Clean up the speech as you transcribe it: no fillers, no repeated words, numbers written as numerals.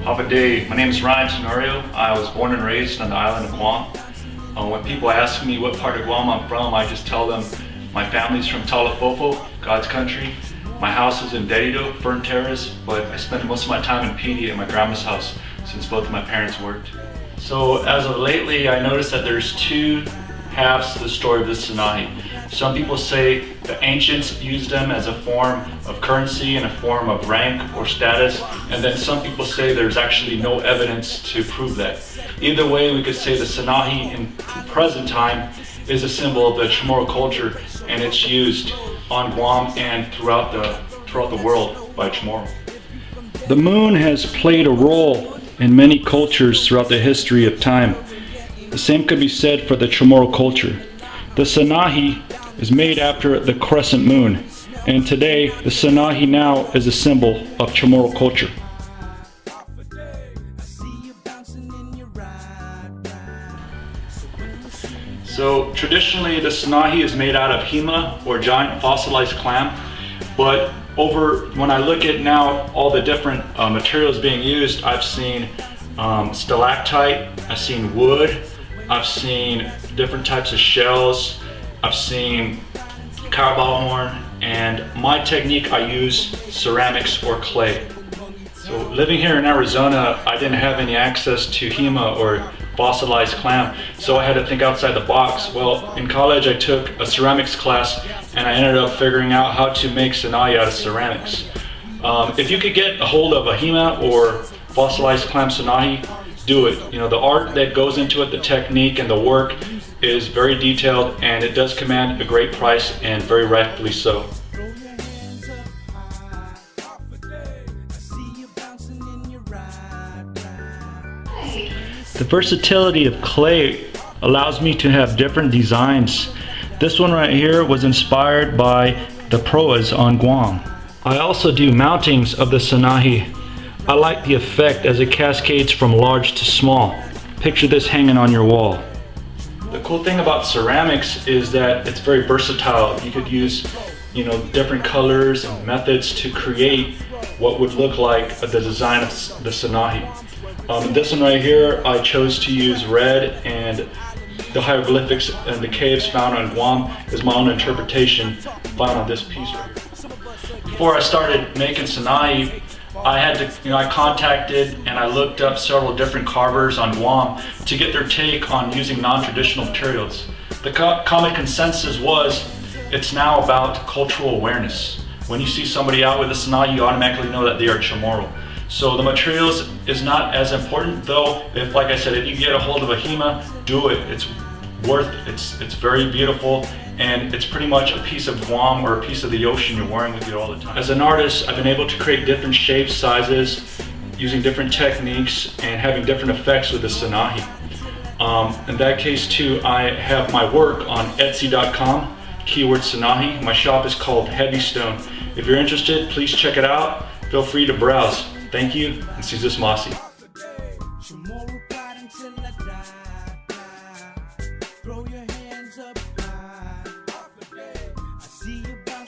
Have a day. My name is Ryan Tenorio. I was born and raised on the island of Guam. When people ask me what part of Guam I'm from, I just tell them my family's from Talafofo, God's country. My house is in Derido, Fern Terrace, but I spend most of my time in PD at my grandma's house since both of my parents worked. So as of lately, I noticed that there's two halves to the story of the Sinahi. Some people say the ancients used them as a form of currency and a form of rank or status, and then some people say there's actually no evidence to prove that. Either way, we could say the Sinahi in present time is a symbol of the Chamorro culture, and it's used on Guam and throughout the world by Chamorro. The moon has played a role in many cultures throughout the history of time. The same could be said for the Chamorro culture. The Sinahi is made after the crescent moon, and today the Sinahi now is a symbol of Chamorro culture. So traditionally the Sinahi is made out of hema or giant fossilized clam, but when I look at now all the different materials being used, I've seen stalactite, I've seen wood, I've seen different types of shells, I've seen carabao horn, and my technique, I use ceramics or clay. So living here in Arizona, I didn't have any access to hema or fossilized clam, so I had to think outside the box. Well, in college I took a ceramics class and I ended up figuring out how to make Sinahi out of ceramics. If you could get a hold of a hema or fossilized clam Sinahi, do it. You know, the art that goes into it, the technique and the work is very detailed, and it does command a great price, and very rightfully so. The versatility of clay allows me to have different designs. This one right here was inspired by the proas on Guam. I also do mountings of the Sinahi. I like the effect as it cascades from large to small. Picture this hanging on your wall. The cool thing about ceramics is that it's very versatile. You could use, different colors and methods to create what would look like the design of the Sinahi. This one right here, I chose to use red, and the hieroglyphics and the caves found on Guam is my own interpretation found on this piece right here. Before I started making Sinahi, I contacted and I looked up several different carvers on Guam to get their take on using non-traditional materials. The common consensus was it's now about cultural awareness. When you see somebody out with a Sinahi, you automatically know that they are Chamorro. So the materials is not as important, though. Like I said, if you get a hold of a hema, do it. It's worth it. It's very beautiful, and it's pretty much a piece of Guam or a piece of the ocean you're wearing with you all the time. As an artist, I've been able to create different shapes, sizes, using different techniques, and having different effects with the Sinahi. In that case too, I have my work on Etsy.com, keyword Sinahi. My shop is called Heavy Stone. If you're interested, please check it out. Feel free to browse. Thank you, and Sis Masi.